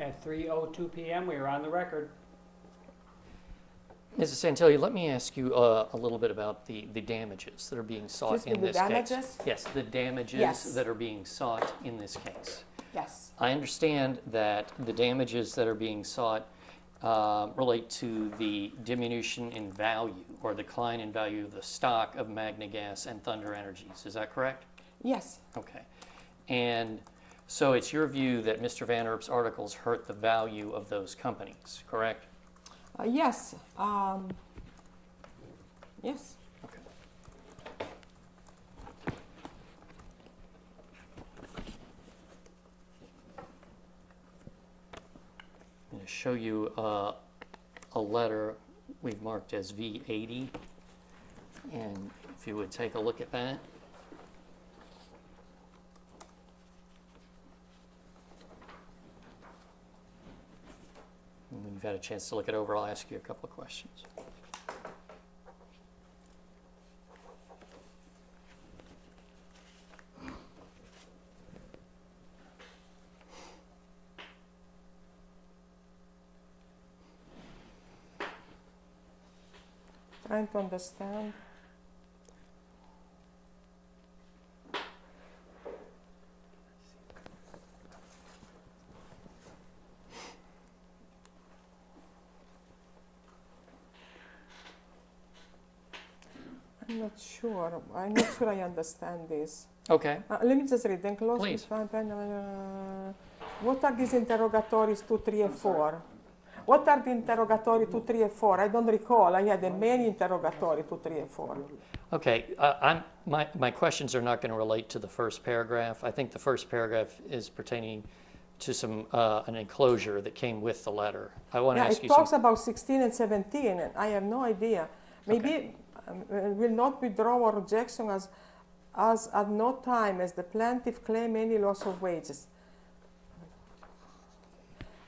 At 3:02 p.m., we are on the record. Mrs. Santilli, let me ask you a little bit about the damages that are being sought in this case. Yes, the damages that are being sought in this case. Yes. I understand that the damages that are being sought relate to the diminution in value or decline in value of the stock of Magna Gas and Thunder Energies. Is that correct? Yes. Okay. And so it's your view that Mr. Van Erp's articles hurt the value of those companies, correct? Yes. Yes. Okay. I'm going to show you a letter we've marked as V80, and if you would take a look at that. When you've had a chance to look it over, I'll ask you a couple of questions. Trying to understand. I'm not sure. I'm not sure I understand this. Okay. Let me just read. Then close. Please. What are these interrogatories 2, 3, and 4? What are the interrogatory 2, 3, and 4? I don't recall. I had many interrogatory 2, 3, and 4. Okay. My questions are not going to relate to the first paragraph. I think the first paragraph is pertaining to some an enclosure that came with the letter. I want to ask you. It talks about 16 and 17, and I have no idea. Maybe will not withdraw or rejection as at no time as the plaintiff claim any loss of wages.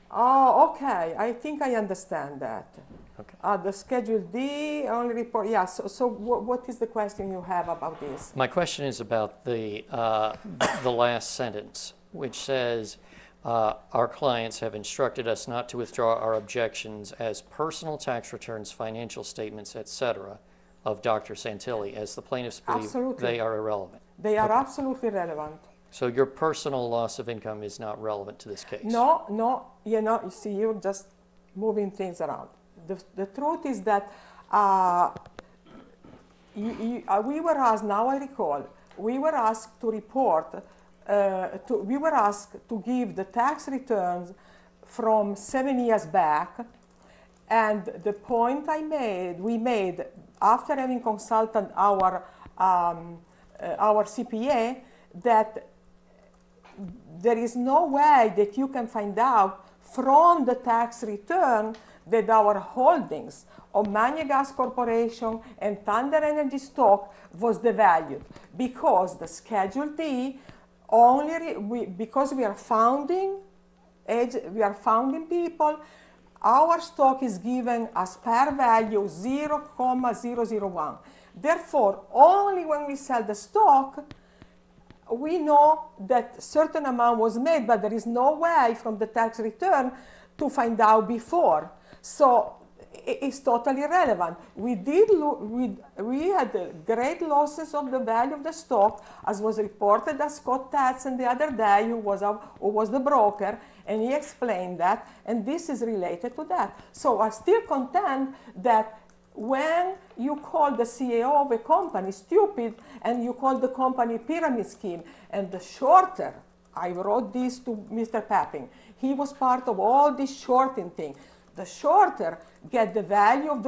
Oh, okay. I think I understand that. Okay. The Schedule D only report. Yeah. So what is the question you have about this? My question is about the last sentence, which says, our clients have instructed us not to withdraw our objections as personal tax returns, financial statements, etc., of Dr. Santilli, as the plaintiffs believe they are irrelevant. They are absolutely relevant. So your personal loss of income is not relevant to this case? No. You see, you're just moving things around. The truth is that we were asked, now I recall, we were asked to report, we were asked to give the tax returns from 7 years back, and the point we made after having consulted our CPA, that there is no way that you can find out from the tax return that our holdings of Magna Gas Corporation and Thunder Energy stock was devalued, because the Schedule D because we are founding people. Our stock is given as par value 0,001. Therefore, only when we sell the stock, we know that certain amount was made, but there is no way from the tax return to find out before. So it's totally irrelevant. We had great losses of the value of the stock, as was reported by Scott Tatson the other day, who was the broker, and he explained that, and this is related to that. So I still contend that when you call the CEO of a company stupid and you call the company pyramid scheme, and the shorter, I wrote this to Mr. Pepijn, he was part of all this shorting thing. The shorter get the value of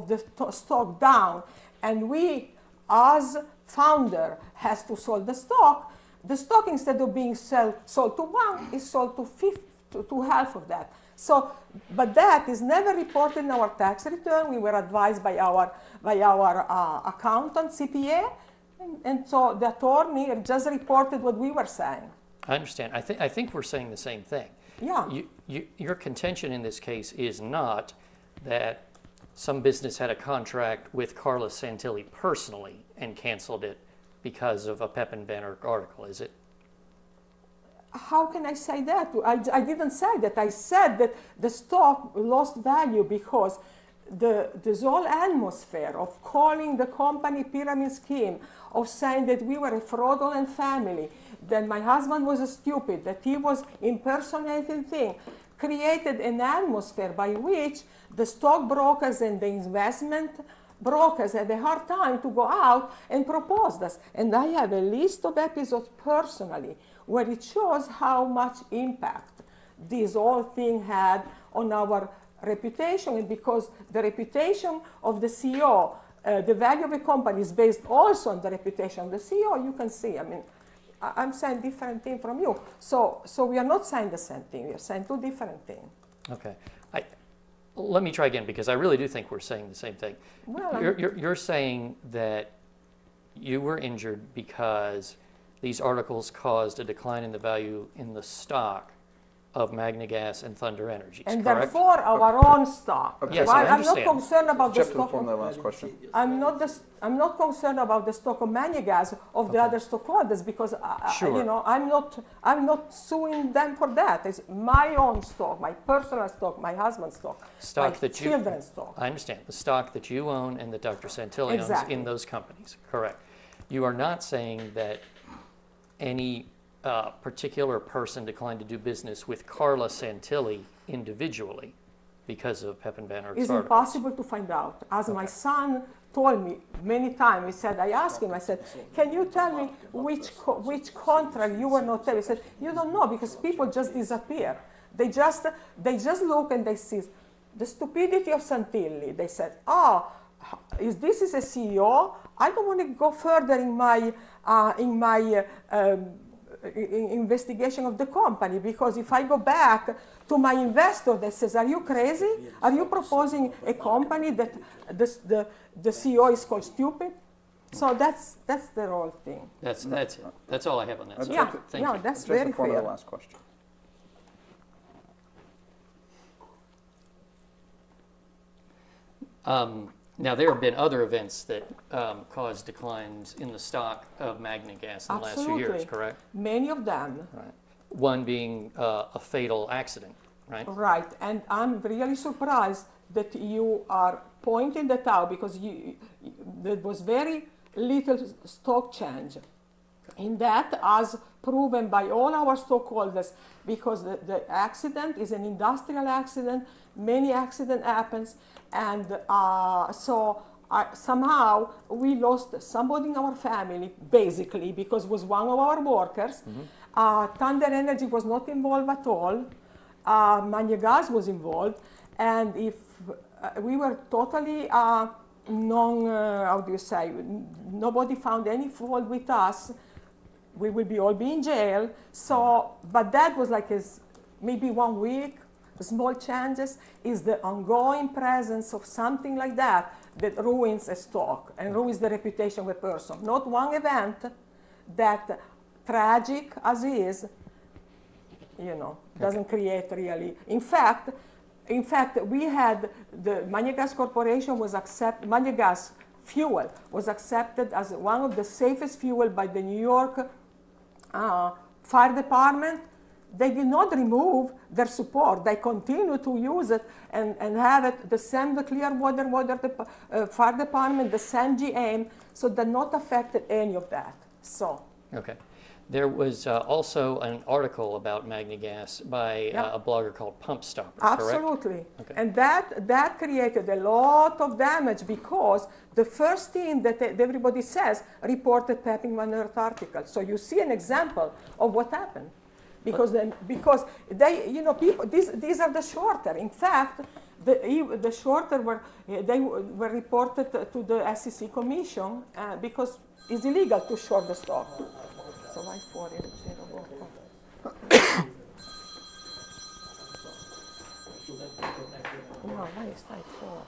the stock down, and we as founder has to sell the stock. The stock, instead of being sold to one, is sold to half of that. So, but that is never reported in our tax return. We were advised by our accountant, CPA, and so the attorney just reported what we were saying. I understand. I think we're saying the same thing. Yeah. Your contention in this case is not that some business had a contract with Carla Santilli personally and canceled it because of a Pepijn Van Erp article, is it? how can I say that? I didn't say that. I said that the stock lost value because this whole atmosphere of calling the company pyramid scheme, of saying that we were a fraudulent family, that my husband was stupid, that he was impersonating things, created an atmosphere by which the stockbrokers and the investment brokers had a hard time to go out and propose this. And I have a list of episodes personally where it shows how much impact this whole thing had on our reputation. And because the reputation of the CEO, the value of a company is based also on the reputation of the CEO, you can see, I mean, I'm saying different thing from you. So we are not saying the same thing. We are saying two different things. Okay. Let me try again, because I really do think we're saying the same thing. Well, You're saying that you were injured because these articles caused a decline in the value in the stock of Magna Gas and Thunder Energies, and correct? therefore our own stock. Okay. Yes, Well, I I'm not understand. concerned about the Jeff, to stock. inform that last question. I'm not concerned about the stock of Magna Gas of the other stockholders, because Sure. you know, I'm not suing them for that. It's my own stock, my personal stock, my husband's stock, Stock my that you- children's stock. I understand. The stock that you own and that Dr. Santilli owns Exactly. in those companies, correct. You are not saying that any particular person declined to do business with Carla Santilli individually because of Pepijn Van Erk's It's articles. impossible to find out. As my son told me many times, he said, I asked him, I said, can you tell me which contract you were not telling? He said, you don't know, because people just disappear. They just look and they see the stupidity of Santilli. They said, oh, this is a CEO. I don't want to go further in my investigation of the company, because if I go back to my investor that says, are you crazy? Are you proposing a company that the CEO is called stupid? So that's the whole thing. That's it. That's all I have on that. That's So Yeah, thank no, you. that's Just very inform fair. the last question. Now, there have been other events that caused declines in the stock of Magna Gas in the last few years, Absolutely. correct? Many of them. Right. One being a fatal accident, right? Right, and I'm really surprised that you are pointing that out, because there was very little stock change in that, as proven by all our stockholders, because the accident is an industrial accident. Many accident happens, and somehow we lost somebody in our family, basically, because it was one of our workers. Thunder Energy was not involved at all. Magna Gas was involved, and if we were totally nobody found any fault with us, we will all be in jail. So, but that was like maybe 1 week. Small changes is the ongoing presence of something like that ruins a stock and ruins the reputation of a person. Not one event that, tragic as is, doesn't create really. In fact, we had the Magna Gas Corporation Magna Gas fuel was accepted as one of the safest fuel by the New York Fire Department. They did not remove their support. They continue to use it and have it the same, the Clearwater Fire Department, the same GM, so they're not affected any of that. So. Okay. There was also an article about Magna Gas by a blogger called Pump Stopper, correct? Absolutely. Okay. And that created a lot of damage, because the first thing that everybody says reported Pepijn Van Erk article. So you see an example of what happened. Because they, people, these are the shorter. In fact, the shorter were reported to the SEC Commission because it's illegal to short the stock. So why 40? No, why is that 4?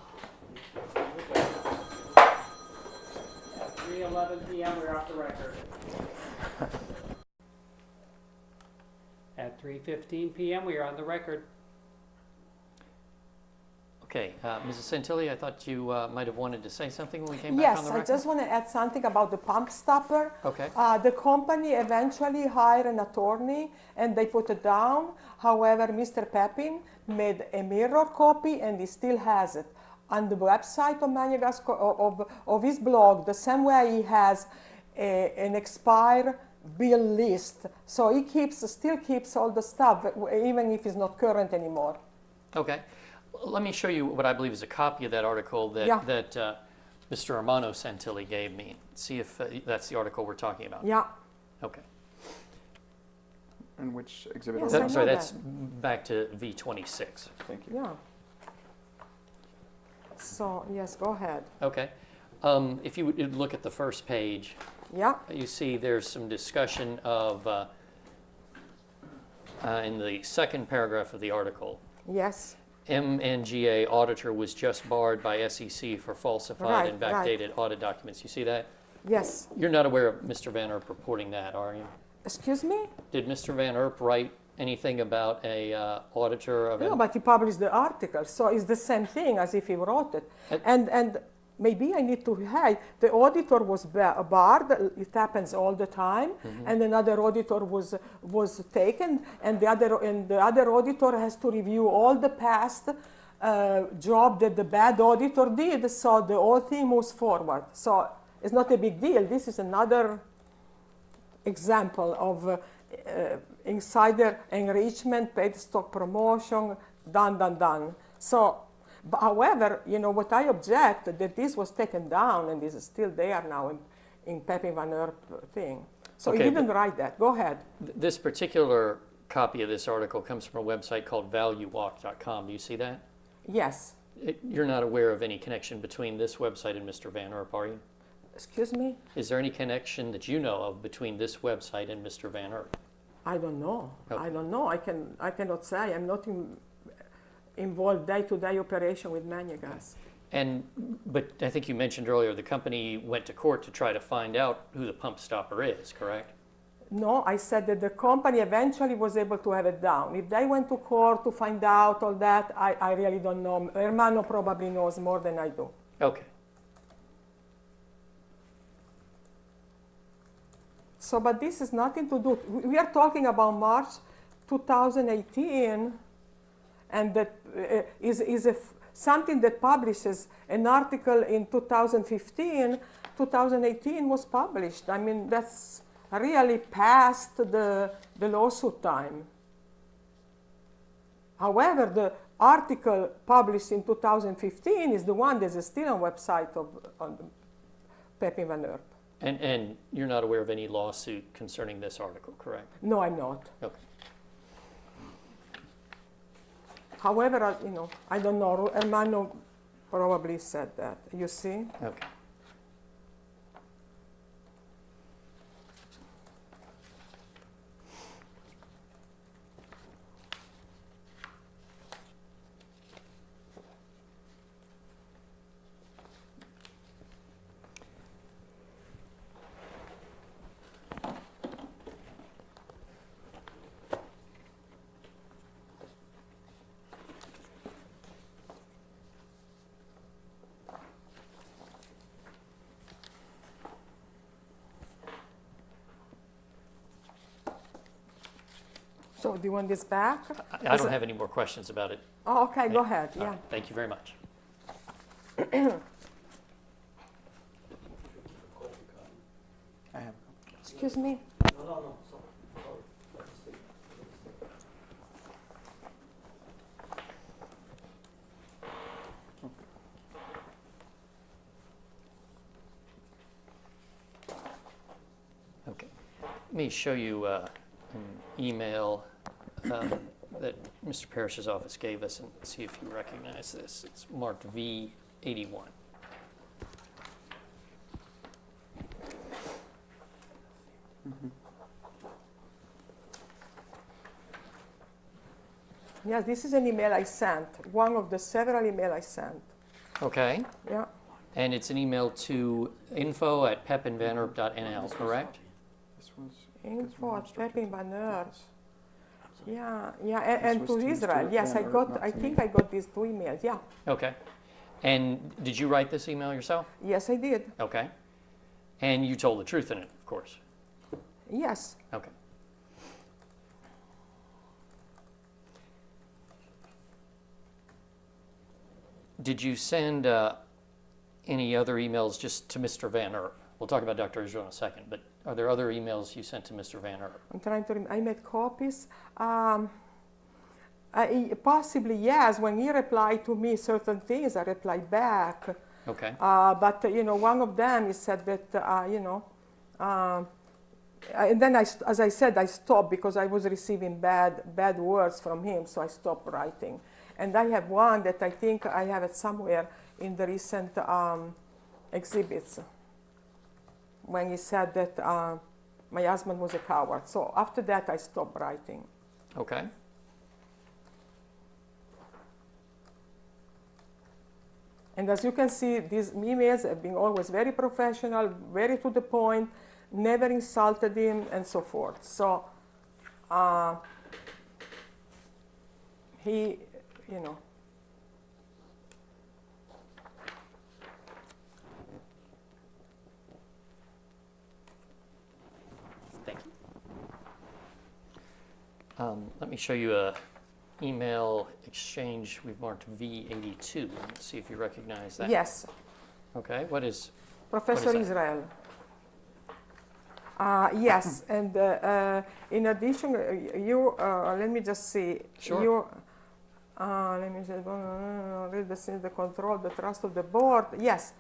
At 3:11 p.m., we're off the record. At 3:15 p.m., we are on the record. Okay, Mrs. Santilli, I thought you might have wanted to say something when we came back Yes, on the I record. just want to add something about the pump stopper. Okay. The company eventually hired an attorney and they put it down. However, Mr. Pepijn made a mirror copy and he still has it on the website of Manegas of his blog. The same way he has an expired bill list, so he still keeps all the stuff even if it's not current anymore. Okay. Let me show you what I believe is a copy of that article that, Yeah. that Mr. Armando Santilli gave me. See if that's the article we're talking about. Yeah. Okay. And which exhibit? Yes, are I we know Sorry, that. that's back to V26. Thank you. Yeah. So yes, go ahead. Okay. If you would look at the first page, Yeah. you see there's some discussion of, in the second paragraph of the article, Yes. MNGA auditor was just barred by SEC for falsified and Right, right. backdated audit documents. You see that? Yes. You're not aware of Mr. Van Erp reporting that, are you? Excuse me? Did Mr. Van Erp write anything about a auditor of No, but he published the article, so it's the same thing as if he wrote it. And maybe I need to hide. The auditor was barred. It happens all the time. And another auditor was taken, and the other auditor has to review all the past job that the bad auditor did. So the whole thing moves forward. So it's not a big deal. This is another example of insider enrichment, paid stock promotion, done. So, however, you know what I object that this was taken down and this is still there now in Pepijn Van Erp thing. So Okay, he didn't write that. Go ahead. This particular copy of this article comes from a website called valuewalk.com. Do you see that? Yes. You're not aware of any connection between this website and Mr. Van Erp, are you? Excuse me? Is there any connection that you know of between this website and Mr. Van Erp? I don't know. Okay. I don't know. I cannot say. I'm not involved day-to-day operation with Manegas. But I think you mentioned earlier the company went to court to try to find out who the pump stopper is, correct? No, I said that the company eventually was able to have it down. If they went to court to find out all that, I really don't know. Hermano probably knows more than I do. Okay. So, but this has nothing to do. We are talking about March 2018, and that is something that publishes an article in 2015. 2018 was published. I mean, that's really past the lawsuit time. However, the article published in 2015 is the one that is still on website of Pepijn Van Erp. And you're not aware of any lawsuit concerning this article, correct? No, I'm not. Okay. However, I don't know. Hermano probably said that. You see? Okay. So do you want this back? I don't have any more questions about it. Oh, okay, go ahead. All Yeah. right, thank you very much. I have. Excuse me. Okay. Let me show you an email that Mr. Parrish's office gave us and see if you recognize this. It's marked V81. Yes, this is an email I sent. One of the several emails I sent. Okay. Yeah. And it's an email to info@pepinvanerp.nl, correct? This was. Info at Pepijn Van Erp. Yeah, This and was to to Israel. Mr. Yes, Van I Ert, got. not I to think me. I got these 2 emails. Yeah. Okay. And did you write this email yourself? Yes, I did. Okay. And you told the truth in it, of course. Yes. Okay. Did you send any other emails just to Mr. Van Ert? We'll talk about Dr. Israel in a second, but are there other emails you sent to Mr. Van Ert? I'm trying to. I made copies. Possibly yes. When he replied to me certain things, I replied back. Okay. But one of them he said that and then as I said, I stopped because I was receiving bad words from him, so I stopped writing. And I have one that I think I have it somewhere in the recent exhibits when he said that my husband was a coward. So after that, I stopped writing. Okay. And as you can see, these emails have been always very professional, very to the point, never insulted him, and so forth. So he, Thank you. Let me show you a email exchange we've marked V82. Let's see if you recognize that. Yes, Okay. What is Professor that? Israel. Yes, and in addition, you, let me just see. Sure. You, let me just read the control, the trust of the board. Yes.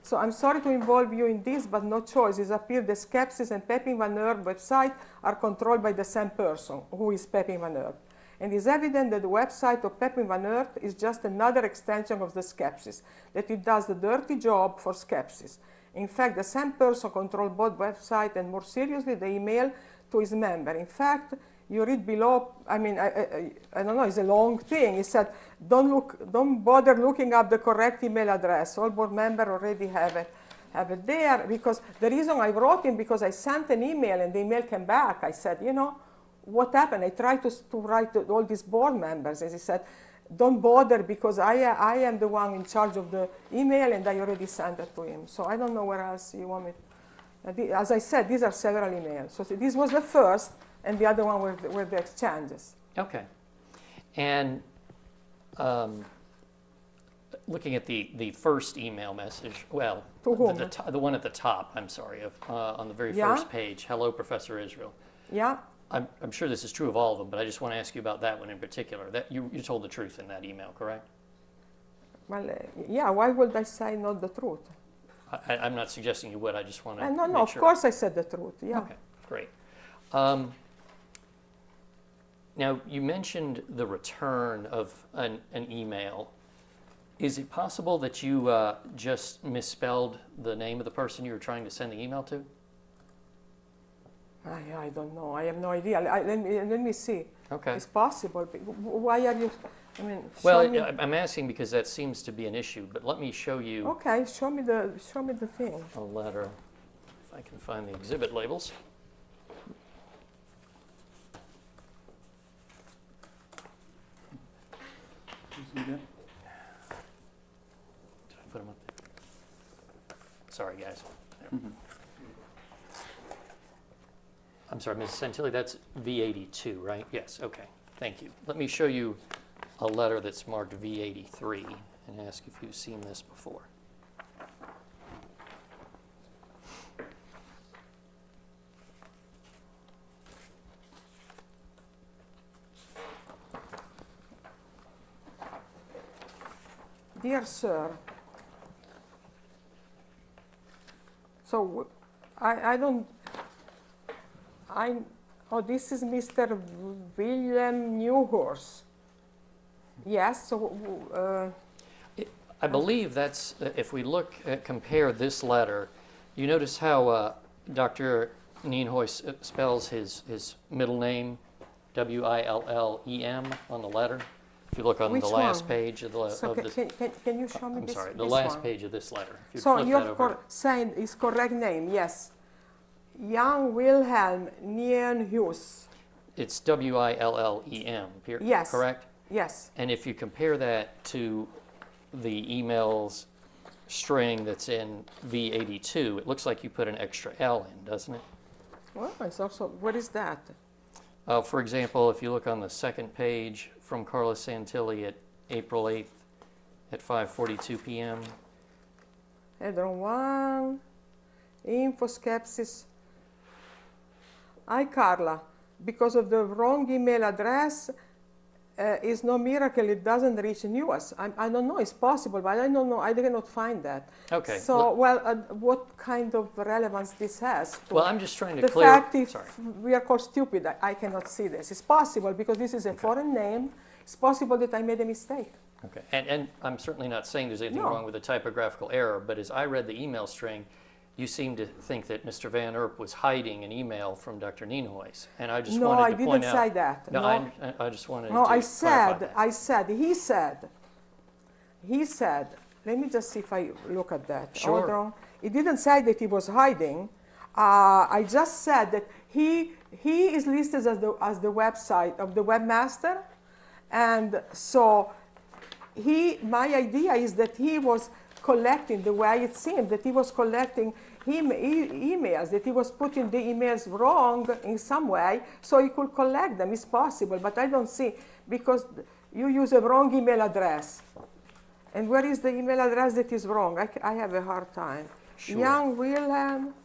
So I'm sorry to involve you in this, but no choice. It appears the Skepsis and Pepijn Van Ert website are controlled by the same person, who is Pepijn Van Ert. And it's evident that the website of Pepijn Van Ert is just another extension of the Skepsis, that it does the dirty job for Skepsis. In fact, the same person controls both website and, more seriously, the email to his member. In fact, you read below, I mean, I don't know, it's a long thing. He said, don't bother looking up the correct email address. All board members already have it there. Because the reason I wrote him, because I sent an email and the email came back. I said, what happened? I tried to write to all these board members, and he said, don't bother because I am the one in charge of the email and I already sent it to him. So I don't know where else you want me. As I said, these are several emails. So this was the first, and the other one were the exchanges. Okay. And looking at the first email message, well, To whom? the one at the top, I'm sorry, on the very Yeah? first page, hello, Professor Israel. Yeah. I'm sure this is true of all of them, but I just want to ask you about that one in particular. That you told the truth in that email, correct? Well, yeah. Why would I say not the truth? I'm not suggesting you would. I just want to No. make Of sure. course, I said the truth. Yeah. Okay, great. Now, you mentioned the return of an email. Is it possible that you just misspelled the name of the person you were trying to send the email to? I don't know. I have no idea. Let me see. Okay. It's possible. Why are you? I mean, Well, show me. I'm asking because that seems to be an issue, but let me show you Okay, show me the thing. a letter, if I can find the exhibit labels. See that? Did I put them up there? Sorry, guys. There. I'm sorry, Ms. Santilli, that's V82, right? Yes, okay, thank you. Let me show you a letter that's marked V83 and ask if you've seen this before. Dear sir, so oh, this is Mr. William Newhorse. Yes, so, I believe that's, if we look at, compare this letter, you notice how Dr. Nienhuis spells his middle name, W-I-L-L-E-M, on the letter. If you look on Which the last one? page of the, so this, can you show me I'm this? sorry, the this last one? page of this letter. If you So flip you're that over. saying is correct name, yes. Jan Wilhelm Nienhuis. it's WILLEM, Yes. correct? Yes. And if you compare that to the emails string that's in V82, it looks like you put an extra L in, doesn't it? Well, it's also, what is that? For example, if you look on the second page from Carla Santilli at April 8th at 5:42 p.m. Headroom 1, info skepsis. Hi, Carla. Because of the wrong email address, is no miracle it doesn't reach news. I don't know, it's possible, but I don't know, I cannot find that. Okay. So, well, what kind of relevance this has? To Well, I'm just trying to the clear. fact if Sorry. we are called stupid, I cannot see this. It's possible because this is a foreign name. It's possible that I made a mistake. Okay. And I'm certainly not saying there's anything No. wrong with the typographical error, but as I read the email string, you seem to think that Mr. Van Erp was hiding an email from Dr. Nienhuis, and I just No, wanted I to didn't point out. say that. No, No. I just wanted No, to I clarify said, that. he said, let me just see if I look at that. Sure. Hold on. It didn't say that he was hiding. I just said that he is listed as the website of the webmaster. And so my idea is that he was collecting, the way it seemed, that he was collecting emails, that he was putting the emails wrong in some way, so he could collect them. It's possible, but I don't see, because you use a wrong email address. And where is the email address that is wrong? I have a hard time. Sure. Young Wilhelm.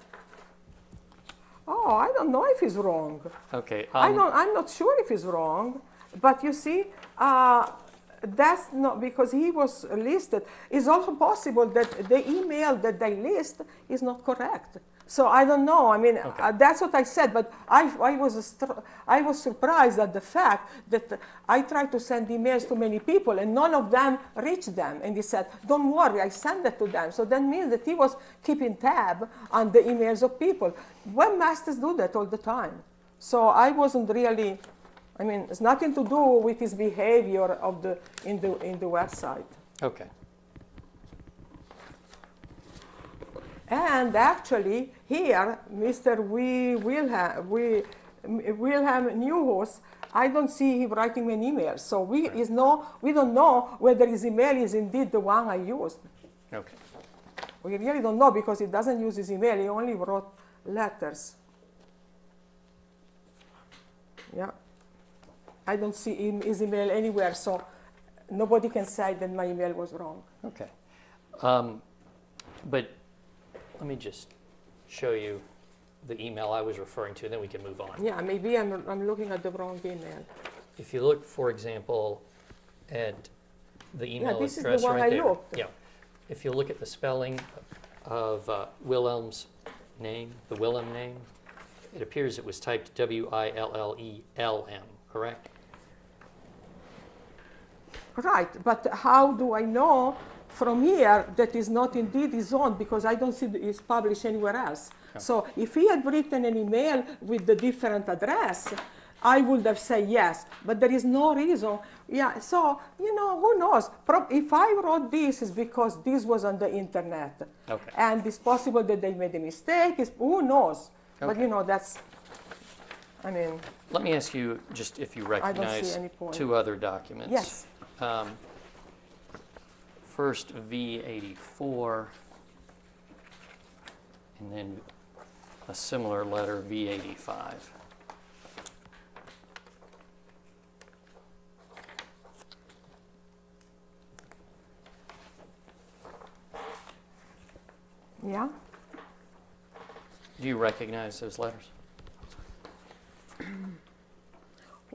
Oh, I don't know if he's wrong. Okay. I'm not sure if he's wrong, but you see, that's not because he was listed. It's also possible that the email that they list is not correct. So I don't know. I mean, Okay. that's what I said. But I was surprised at the fact that I tried to send emails to many people and none of them reached them. And he said, "Don't worry, I sent it to them." So that means that he was keeping tab on the emails of people. Webmasters do that all the time. So I wasn't really. I mean, it's nothing to do with his behavior in the website. Okay. And actually, here, Mr. Wilhelm Neuhaus, I don't see him writing an email. So we don't know whether his email is indeed the one I used. Okay. We really don't know because he doesn't use his email. He only wrote letters. Yeah. I don't see his email anywhere, so nobody can say that my email was wrong. Okay. But let me just show you the email I was referring to, and then we can move on. Yeah, maybe I'm looking at the wrong email. If you look, for example, at the email this is address the one right I there. looked. Yeah. If you look at the spelling of Wilhelm's name, the Willem name, it appears it was typed W-I-L-L-E-L-M, correct? Right, but how do I know from here that is not indeed his own, because I don't see it's published anywhere else. Okay. So if he had written an email with the different address, I would have said yes, but there is no reason. Yeah, so, who knows? If I wrote this, it's because this was on the internet. Okay. And it's possible that they made a mistake. Who knows? Okay. But, that's, I mean. Let me ask you just if you I don't recognize see any point. two other documents. Yes. First, V84, and then a similar letter, V85. Yeah? Do you recognize those letters?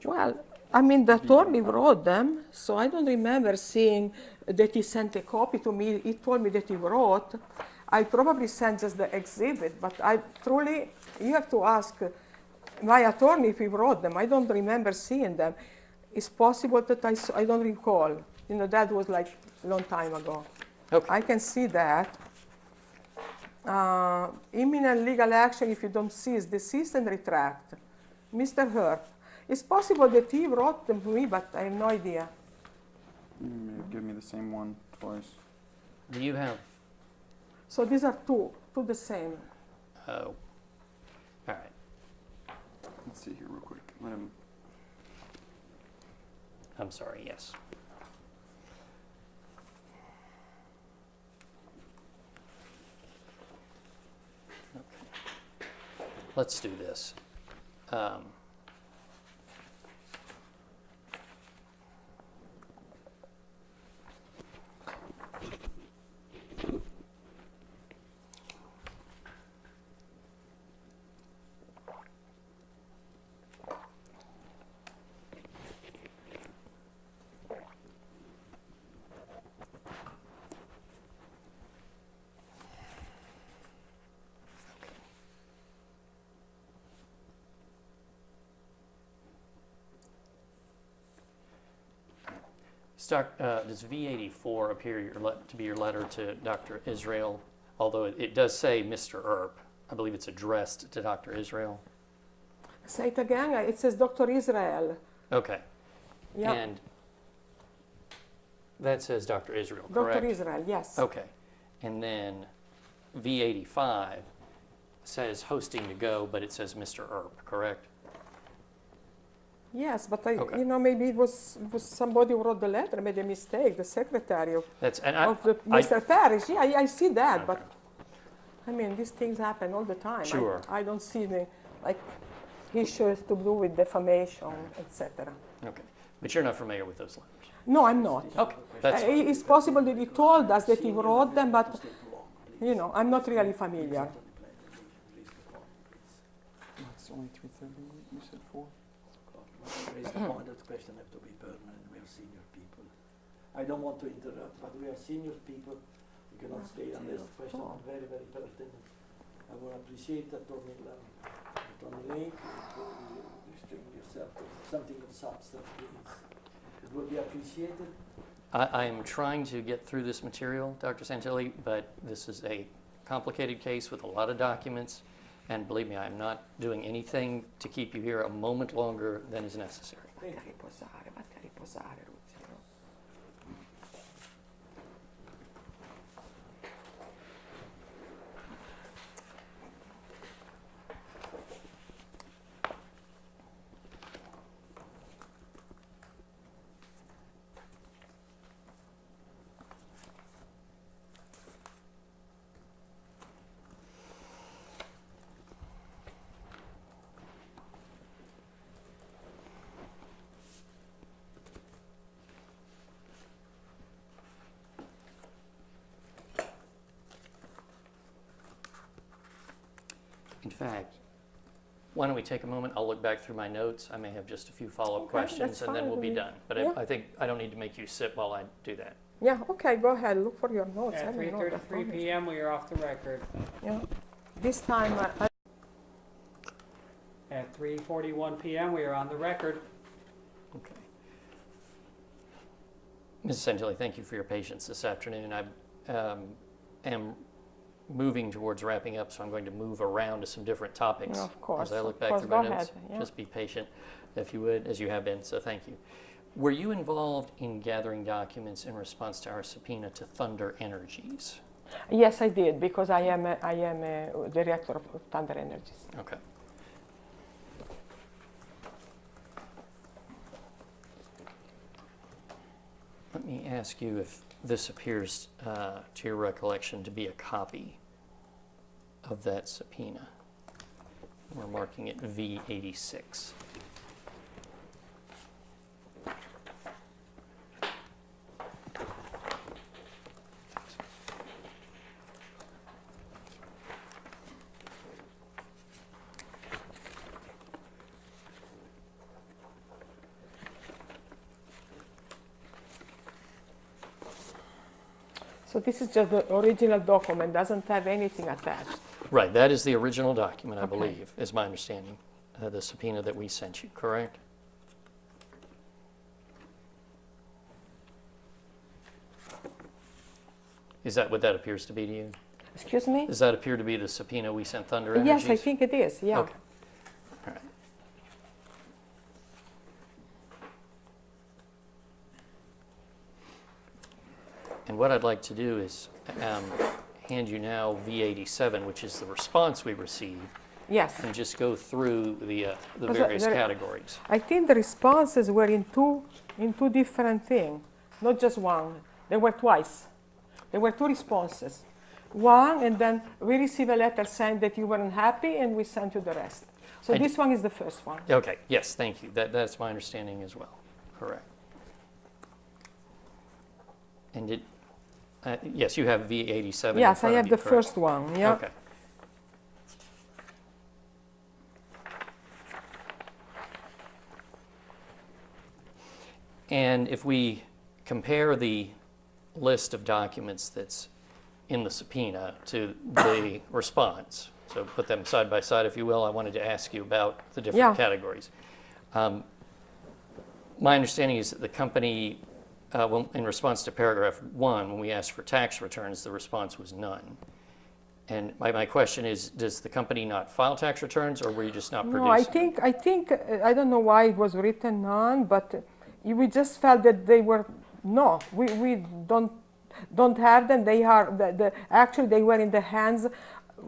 Well, I mean, the attorney wrote them, so I don't remember seeing that he sent a copy to me. He told me that he wrote. I probably sent just the exhibit, but you have to ask my attorney if he wrote them. I don't remember seeing them. It's possible that I don't recall. That was like a long time ago. Okay. I can see that. Imminent legal action if you don't cease, desist and retract. Mr. Hurt. It's possible that he wrote them to me, but I have no idea. You may have given me the same one twice. Do you have? So these are two the same. Oh. All right. Let's see here real quick. Let him I'm sorry, yes. Okay. Let's do this. Does V84 appear to be your letter to Dr. Israel? Although it does say Mr. Earp. I believe it's addressed to Dr. Israel. Say it again. It says Dr. Israel. Okay. Yeah. And that says Dr. Israel, correct? Dr. Israel, yes. Okay. And then V85 says hosting to go, but it says Mr. Earp, correct? Yes, but Okay. maybe it was somebody who wrote the letter, made a mistake, the secretary of Mr. Parrish. Yeah, I see that, Okay. but I mean, these things happen all the time. Sure. I don't see the issues to do with defamation, etc. Okay. But you're not familiar with those letters? No, I'm not. Okay. That's fine. It's possible that he told us that he wrote them, but I'm not really familiar. It's only 3:30. You said 4. Raise the point that the question have to be permanent. We are senior people. I don't want to interrupt, but we are senior people. We cannot stay unless the question is very, very pertinent. I would appreciate that Tony Lake, restrict yourself to something of substance, please. It would be appreciated. I am trying to get through this material, Dr. Santilli, but this is a complicated case with a lot of documents. And believe me, I am not doing anything to keep you here a moment longer than is necessary. Vatti a riposare, Ruzzi, no? In fact, why don't we take a moment? I'll look back through my notes. I may have just a few follow-up Okay, questions, that's and then fine we'll with be me. done. But Yeah. I think I don't need to make you sit while I do that. Yeah, okay, go ahead. Look for your notes. I At don't know, I 3:33 promise. p.m., we are off the record. Yeah. This time, At 3:41 p.m., we are on the record. Okay. Ms. Santilli, thank you for your patience this afternoon. I am moving towards wrapping up, so I'm going to move around to some different topics. Yeah, of course, As I look of back course. through my Go notes. ahead, yeah. Just be patient, if you would, as you have been, so thank you. Were you involved in gathering documents in response to our subpoena to Thunder Energies? yes, I did, because I am a director of Thunder Energies. Okay. Let me ask you if this appears to your recollection to be a copy of that subpoena. We're marking it V86. So this is just the original document, doesn't have anything attached. Right, that is the original document, I Okay. believe, is my understanding. The subpoena that we sent you, correct? Is that what that appears to be to you? Excuse me? Does that appear to be the subpoena we sent Thunder Energies? Yes, I think it is, yeah. Okay. All right. And what I'd like to do is hand you now V87, which is the response we received Yes. and just go through the Because various there- categories. I think the responses were in two different things, not just one. They were twice. There were two responses. One, and then we received a letter saying that you weren't happy, and we sent you the rest. So I this one is the first one. Okay, yes, thank you. That's my understanding as well. Correct. And yes, you have V87 in Yes, I front of have you, the correct? first one. Yeah. Okay. And if we compare the list of documents that's in the subpoena to the response, so put them side by side, if you will, I wanted to ask you about the different Yeah. categories. My understanding is that the company, in response to paragraph 1, when we asked for tax returns, the response was none. And my question is, does the company not file tax returns, or were you just not producing? No, I think I don't know why it was written none, but we just felt that they were no. We don't have them. They are actually they were in the hands,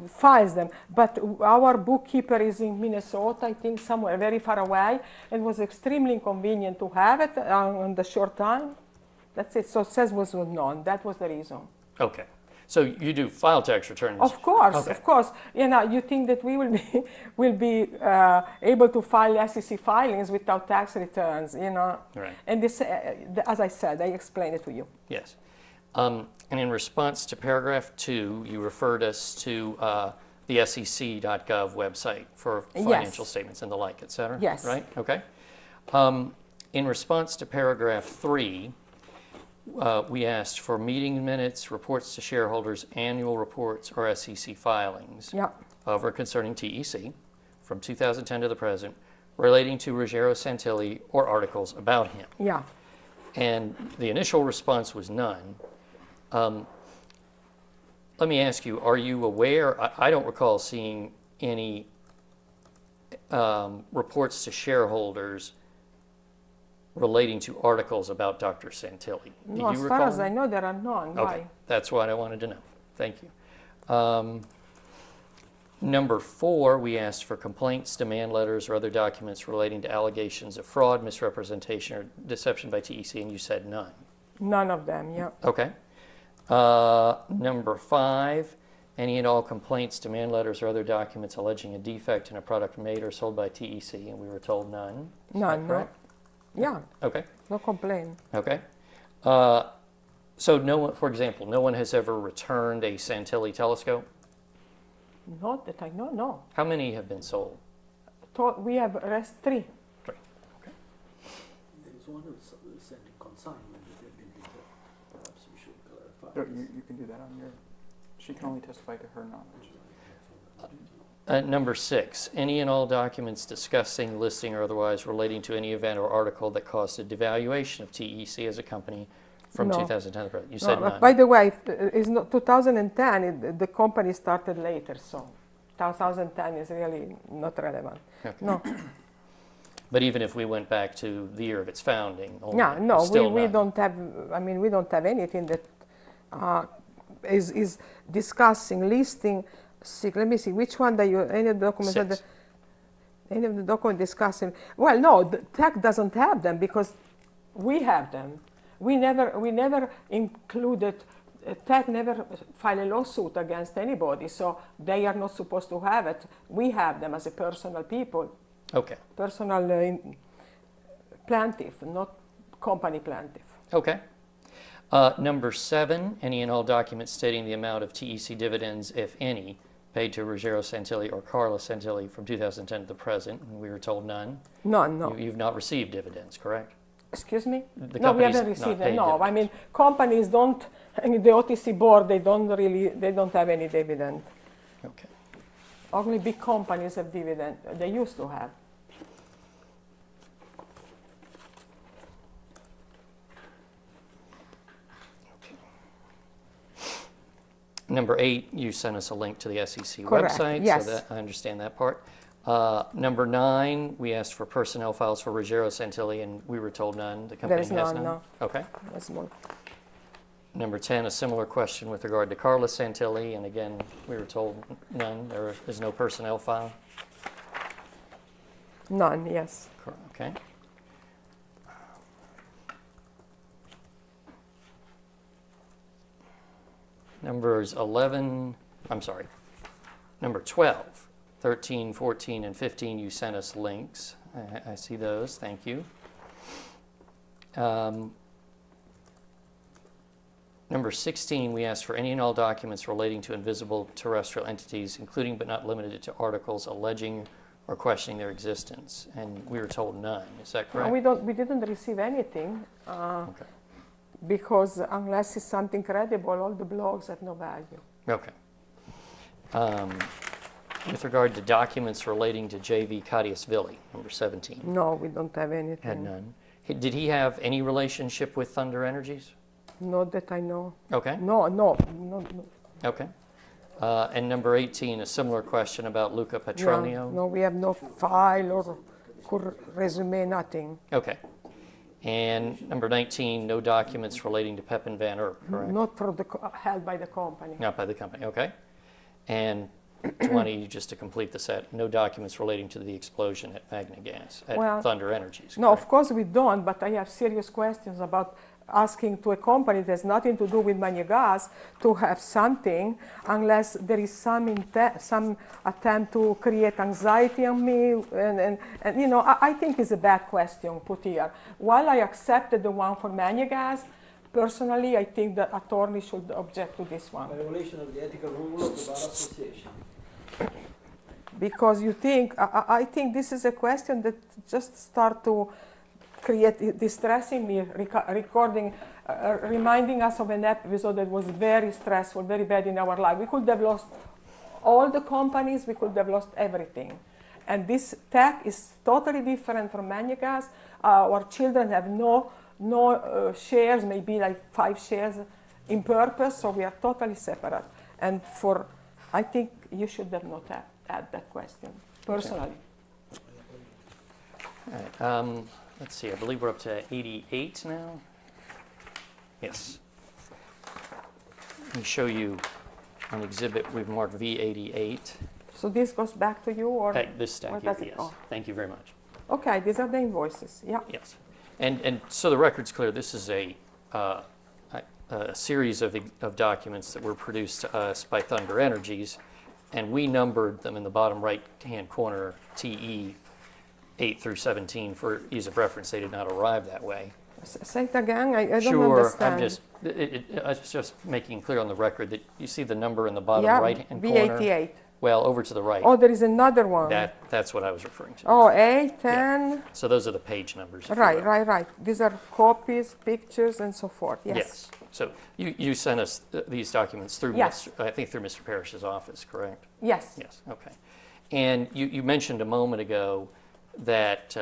files them. But our bookkeeper is in Minnesota, I think somewhere very far away, and it was extremely inconvenient to have it on the short time. That's it. So it says was none. That was the reason. Okay. So you do file tax returns? Of course, Okay. of course. You know, you think that we will be able to file SEC filings without tax returns? You know, Right. and this, as I said, I explained it to you. Yes. And in response to paragraph 2, you referred us to the SEC.gov website for financial statements and the like, et cetera? Yes. Right? Okay. In response to paragraph 3, we asked for meeting minutes, reports to shareholders, annual reports, or SEC filings Yeah. of or concerning TEC from 2010 to the present, relating to Ruggiero Santilli or articles about him. Yeah. And the initial response was none. Let me ask you, are you aware, I don't recall seeing any reports to shareholders relating to articles about Dr. Santilli. Do No, you as recall? far as I know, there are none. Okay, Why? that's what I wanted to know. Thank you. Number 4, we asked for complaints, demand letters, or other documents relating to allegations of fraud, misrepresentation, or deception by TEC, and you said none. None of them. Yeah. Okay. Number 5, any and all complaints, demand letters, or other documents alleging a defect in a product made or sold by TEC, and we were told none. Is that None. No. correct? Yeah. Okay. No complaint. Okay. So no one, for example, no one has ever returned a Santilli telescope? Not that I know. No. How many have been sold? We have rest 3. 3. Okay. There is one who's sending consignment that they've been returned. Perhaps we should clarify. You can do that on your. She can only testify to her knowledge. Number 6, any and all documents discussing, listing, or otherwise relating to any event or article that caused a devaluation of TEC as a company from No. 2010 to present. You No, said but none. by the way, it's not 2010. The company started later, so 2010 is really not relevant. Okay. No. But even if we went back to the year of its founding, only, Yeah, no, still we none. don't have. I mean, we don't have anything that is discussing listing. Let me see which one that you any of the documents that 6. any of the document discussing. Well, no, the TAC doesn't have them because we have them. We never included. TAC never filed a lawsuit against anybody, so they are not supposed to have it. We have them as a personal people, Okay. personal plaintiff, not company plaintiff. Okay. Number 7, any and all documents stating the amount of TEC dividends, if any, paid to Ruggiero Santilli or Carla Santilli from 2010 to the present, and we were told none. None, no. You've not received dividends, correct? Excuse me? The No, we company's haven't not received paid them. No, I dividends. mean companies don't. I mean the OTC board they don't have any dividend. Okay. Only big companies have dividend. They used to have. Number 8, you sent us a link to the SEC Correct, website, yes. so that I understand that part. Number 9, we asked for personnel files for Ruggiero Santilli, and we were told none. The company is has none, no. Okay. That's more. Number 10, a similar question with regard to Carla Santilli, and again, we were told none. There is no personnel file. None, yes. Okay. Numbers 11, I'm sorry, number 12, 13, 14, and 15, you sent us links. I see those, thank you. Number 16, we asked for any and all documents relating to invisible terrestrial entities, including but not limited to articles alleging or questioning their existence, and we were told none. Is that correct? We didn't receive anything Okay. because unless it's something credible, all the blogs have no value. Okay. With regard to documents relating to J.V. Cadiasvili, number 17. No, we don't have anything. Had none. Did he have any relationship with Thunder Energies? Not that I know. Okay. No. Okay. And number 18, a similar question about Luca Petronio. No, we have no file or resume, nothing. Okay. And number 19, no documents relating to Pepijn van Erp, correct? Not for held by the company. Not by the company, okay. And 20, just to complete the set, no documents relating to the explosion at Magna Gas, at Thunder Energies. No, correct? of course we don't, but I have serious questions about asking to a company that has nothing to do with Magna Gas to have something unless there is some attempt to create anxiety on me. And you know, I think it's a bad question put here. While I accepted the one for Magna Gas, personally, I think the attorney should object to this one. Violation of the ethical rule of the Bar Association. Because you think, I think this is a question that just start to create distressing me, reminding us of an episode that was very stressful, very bad in our life. We could have lost all the companies, we could have lost everything. And this tech is totally different from Magna Gas. Our children have no shares, maybe like 5 shares in purpose, so we are totally separate. And I think you should have not had that question, personally. Okay. All right. Let's see, I believe we're up to 88 now. Yes. Let me show you an exhibit we've marked V88. So this goes back to you, or This stack what here, does it? yes. Oh. Thank you very much. Okay, these are the invoices. Yeah. Yes. And so the record's clear. This is a series of documents that were produced to us by Thunder Energies, and we numbered them in the bottom right-hand corner, TE 8 through 17 for ease of reference. They did not arrive that way. Say it again. I don't Sure, understand. I'm just making clear on the record that you see the number in the bottom Yeah, right-hand corner. V88. Well, over to the right. Oh, there is another one. That's what I was referring to. Oh, 8, 10. Yeah. So those are the page numbers. if you Right, will. right. These are copies, pictures, and so forth. Yes. Yes. So you sent us these documents through, Yes. I think through Mr. Parrish's office, correct? Yes. Yes. Okay. And you mentioned a moment ago that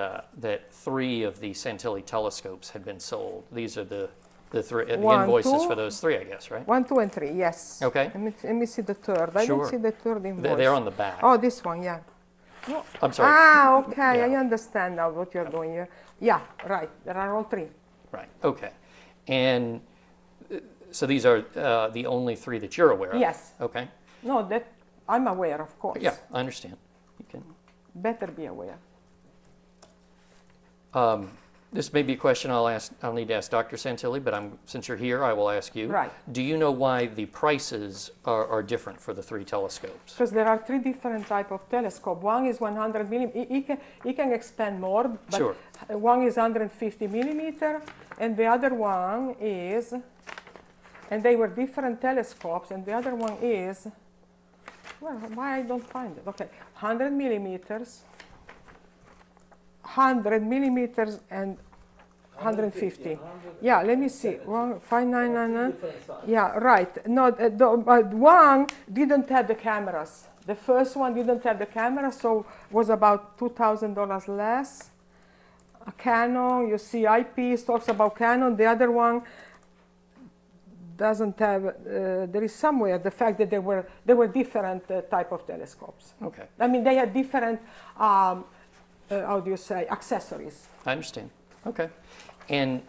3 of the Santilli telescopes had been sold. These are the invoices 2, for those 3, I guess, right? 1, 2, and 3. Yes. Okay. Let me see the third. I Sure. don't see the third invoice. They're on the back. Oh, this one. Yeah. I'm sorry. Ah, okay. I Yeah. understand now what you're doing here. Yeah. Right. There are all 3. Right. Okay. And so these are the only 3 that you're aware of? Yes. Okay. No, that I'm aware, of course. Yeah, I understand. You can. Better be aware. This may be a question I'll need to ask Dr. Santilli, but since you're here, I will ask you. Right. Do you know why the prices are different for the 3 telescopes? Because there are 3 different type of telescope. One is 100 millimeter. He can expand more, but Sure. One is 150 millimeter, and the other one is, and they were different telescopes, and the other one is, well, why I don't find it? Okay, 100 millimeters, 100 millimeters, and 150. Yeah, let me see. 599. Yeah, right. No, but one didn't have the cameras. The first one didn't have the camera, so was about $2,000 less. A Canon, you see, Eyepiece talks about Canon. The other one doesn't have. There is somewhere the fact that there were different type of telescopes. Okay. I mean, they had different. How do you say, accessories? I understand. Okay. And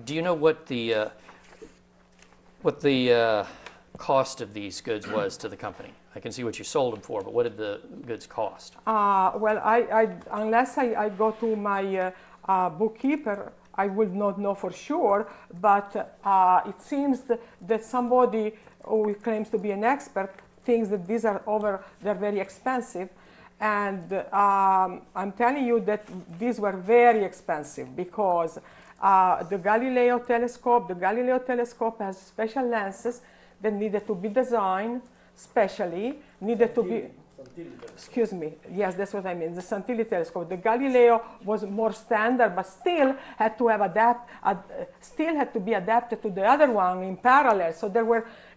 do you know what the what the cost of these goods was to the company? I can see what you sold them for, but what did the goods cost? Well, unless I go to my bookkeeper, I will not know for sure, but it seems that somebody who claims to be an expert thinks that they're very expensive. And I'm telling you that these were very expensive because the Galileo telescope has special lenses that needed to be designed specially, needed to be, excuse me, yes, that's what I mean, the Santilli telescope. The Galileo was more standard, but still had to be adapted to the other one in parallel. So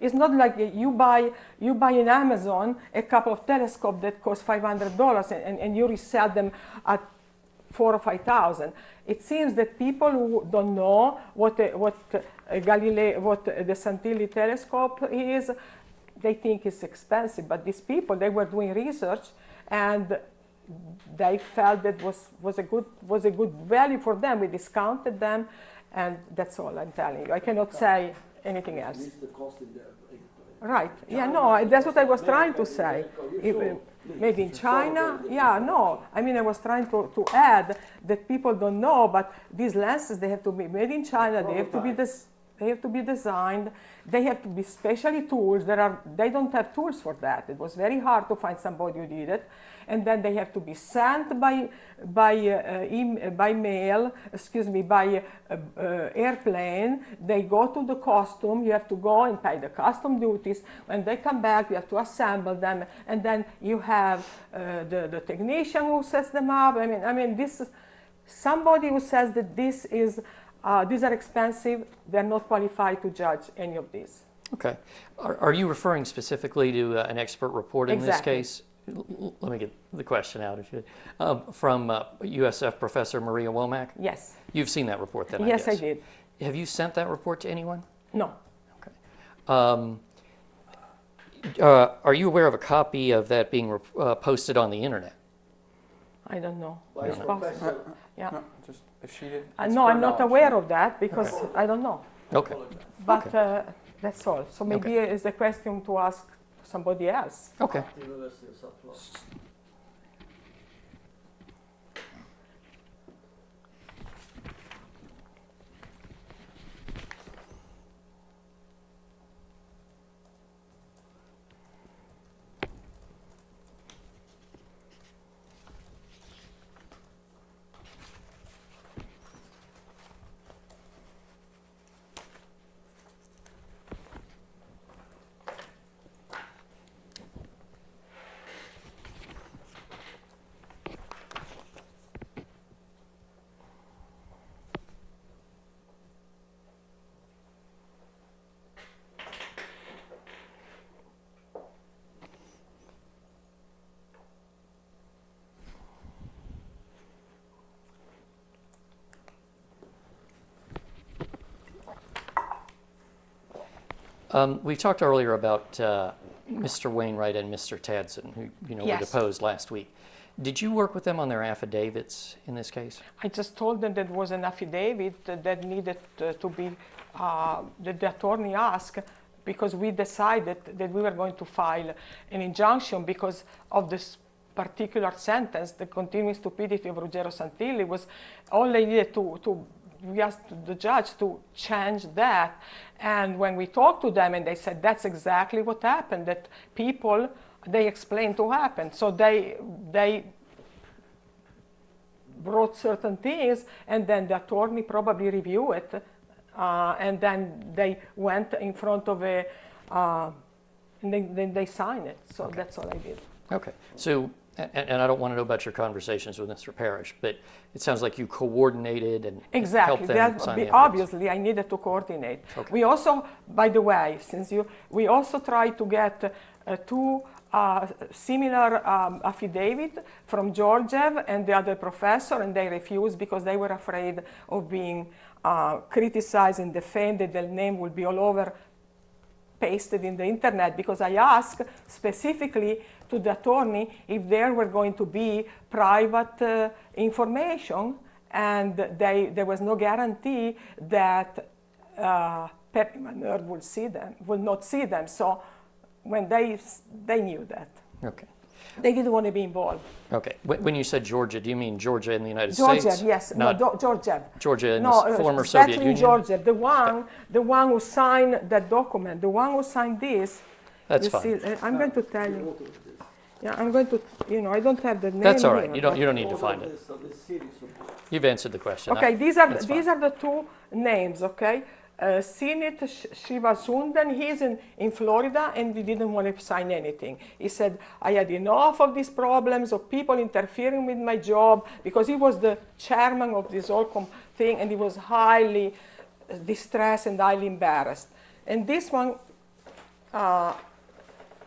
it's not like you buy in Amazon a couple of telescopes that cost $500 and you resell them at $4,000 or $5,000. It seems that people who don't know what the Santilli telescope is, they think it's expensive, but these people, they were doing research and they felt that was a good value for them. We discounted them, and that's all I'm telling you. I cannot say anything else. The cost in there. Right. Yeah, no, that's what I was trying to say. Made in China? Yeah, no. I mean, I was trying to add that people don't know, but these lenses, they have to be made in China. They have to be designed. They have to be specially tools. They don't have tools for that. It was very hard to find somebody who did it. And then they have to be sent by mail, by airplane. They go to the custom. You have to go and pay the custom duties. When they come back, you have to assemble them. And then you have the technician who sets them up. I mean, this is somebody who says that these are expensive. They're not qualified to judge any of these. Okay. Are you referring specifically to an expert report in this case? Let me get the question out if you, from USF Professor Maria Womack? Yes. You've seen that report then, Yes, I I guess. did. Have you sent that report to anyone? No. Okay. Are you aware of a copy of that being posted on the internet? I don't know. Why It's possible. Yeah. No, just if she did. No, I'm not aware of that because I don't know. Okay. But that's all. So maybe it's a question to ask somebody else. Okay. We talked earlier about Mr. Wainwright and Mr. Tadson, who were deposed last week. Did you work with them on their affidavits in this case? I just told them that was an affidavit that needed to be, that the attorney asked, because we decided that we were going to file an injunction because of this particular sentence, the continuing stupidity of Ruggero Santilli was all they needed we asked the judge to change that. And when we talked to them and they said that's exactly what happened, that people, they explained to happen. So they brought certain things and then the attorney probably reviewed it and then they went in front of and then they signed it. So that's all I did. Okay. So, and I don't want to know about your conversations with Mr. Parrish, but it sounds like you coordinated and helped them sign the obviously, I needed to coordinate. Okay. We also, by the way, we also tried to get two similar affidavit from Georgiev and the other professor, and they refused because they were afraid of being criticized and defended. Their name will be all over pasted in the internet, because I asked specifically to the attorney if there were going to be private information, and there was no guarantee that Pepijn would see them, would not see them. So when they knew that. Okay. They didn't want to be involved. Okay. When you said Georgia, do you mean Georgia in the United Georgia, States? yes. Not Georgia. Georgia in No, the former Soviet Svetlin Union? Georgia, the one who signed that document, the one who signed this. That's you fine. See, I'm going to tell you. Yeah, I'm going to, I don't have the name. That's all right. here, You don't but- need to find it. You've answered the question. Okay, these that's are fine. the two names, okay? Sinit Srivasunder, he's in Florida, and he didn't want to sign anything. He said, I had enough of these problems of people interfering with my job, because he was the chairman of this whole thing, and he was highly distressed and highly embarrassed. And this one,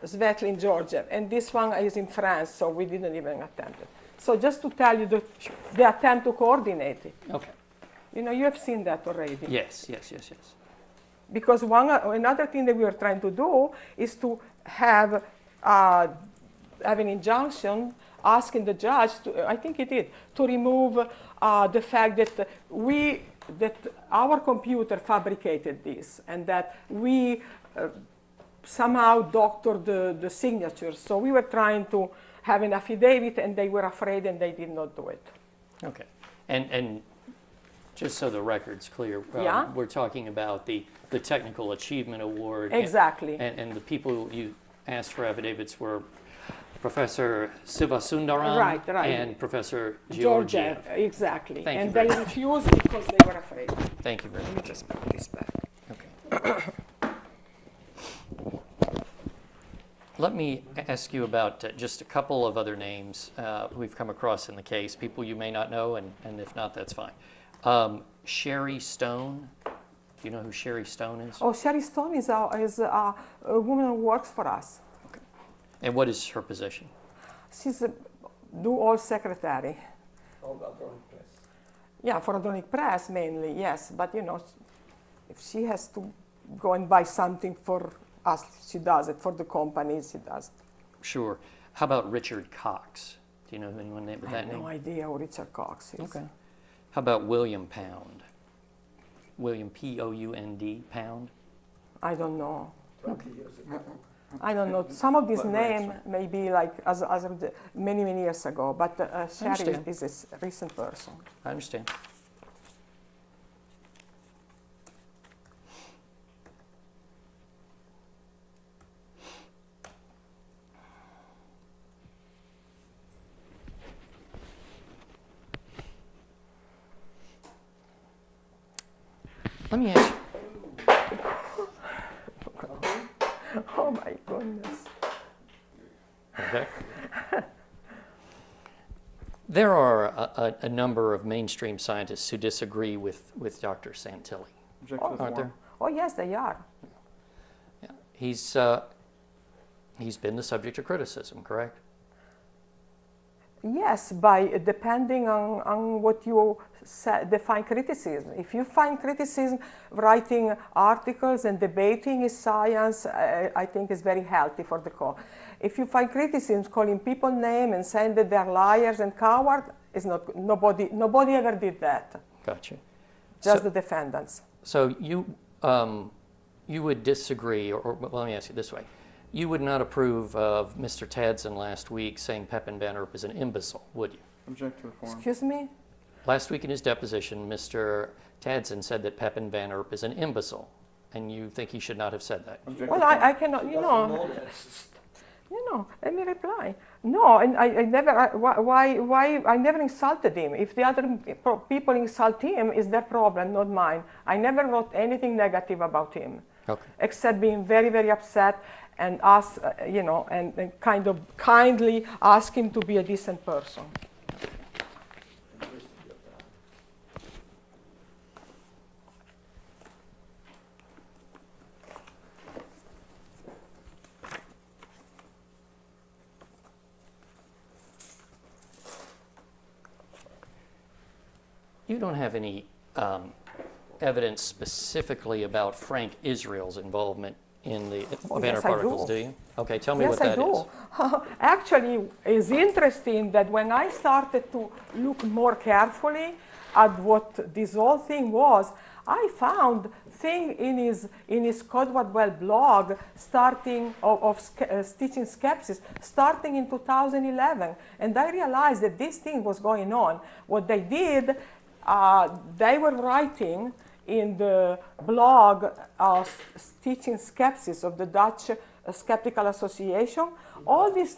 Svetlin, Georgia, and this one is in France, so we didn't even attempt it. So just to tell you the attempt to coordinate it. Okay. You have seen that already. Yes. Because another thing that we are trying to do is to have an injunction asking the judge, I think he did, to remove the fact that our computer fabricated this, and that we somehow doctored the signatures. So we were trying to have an affidavit, and they were afraid, and they did not do it. Okay. And just so the record's clear, Yeah? we're talking about the Technical Achievement Award. Exactly. And the people you asked for affidavits were Professor Sivasundaram Right. and Professor Georgia, Georgiev. exactly. Thank you And very they much. refused because they were afraid. Thank you very Let me much. just put this back. Okay. Let me ask you about just a couple of other names we've come across in the case, people you may not know, and if not, that's fine. Sherry Stone. Do you know who Sherry Stone is? Oh, Sherry Stone is a woman who works for us. Okay. And what is her position? She's a do-all secretary. All about drawing press. Yeah, for Adonic Press mainly, yes. But if she has to go and buy something for us, she does it. For the companies, she does it. Sure. How about Richard Cox? Do you know anyone with I that have name? no idea who Richard Cox is. Okay. How about William Pound? William Pound, Pound? I don't know. 20 years ago. I don't know. Some of these But names may be like as of many years ago, but Sherry understand. is a recent person. I understand. Let me ask you. Oh my goodness. Okay. There are a number of mainstream scientists who disagree with Dr. Santilli, Object to the aren't there? form. Oh yes, they are. Yeah. He's been the subject of criticism, correct? Yes, by depending on what you define criticism. If you find criticism, writing articles and debating is science, I think is very healthy for the cause. If you find criticism, calling people names and saying that they're liars and cowards, is not nobody ever did that. Gotcha. Just So- the defendants. So you would disagree, or let me ask you this way. You would not approve of Mr. Tadson last week saying Pepijn van Erp is an imbecile, would you? Object to the form. Excuse me? Last week in his deposition, Mr. Tadson said that Pepijn van Erp is an imbecile, and you think he should not have said that. Object Well, to the form. I cannot, Doesn't know that. let me reply. No, and I never, why, I never insulted him. If the other people insult him, it's their problem, not mine. I never wrote anything negative about him, Okay. except being very, very upset and ask, and kind of kindly ask him to be a decent person. You don't have any evidence specifically about Frank Israel's involvement in the Oh, Van yes, Erp I articles, do. do you? Okay, tell me Yes, what that I is. do. Actually, it's interesting that when I started to look more carefully at what this whole thing was, I found thing in his Code What Well blog starting of teaching skepsis starting in 2011, and I realized that this thing was going on. What they did, they were writing in the blog teaching skepsis of the Dutch Skeptical Association, all these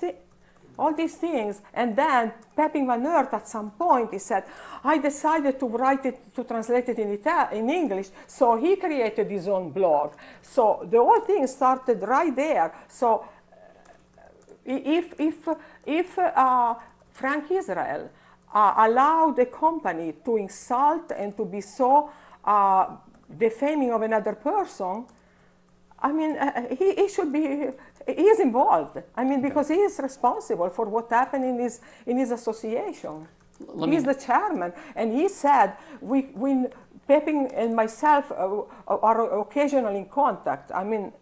things, and then Pepijn van Oort at some point he said, I decided to write it, to translate it in English, so he created his own blog. So the whole thing started right there. So if Frank Israel allowed a company to insult and to be so defaming of another person, I mean, he should be, he is involved. I mean, because he is responsible for what happened in his association. He is the chairman. And he said, Pepijn and myself are occasionally in contact. I mean,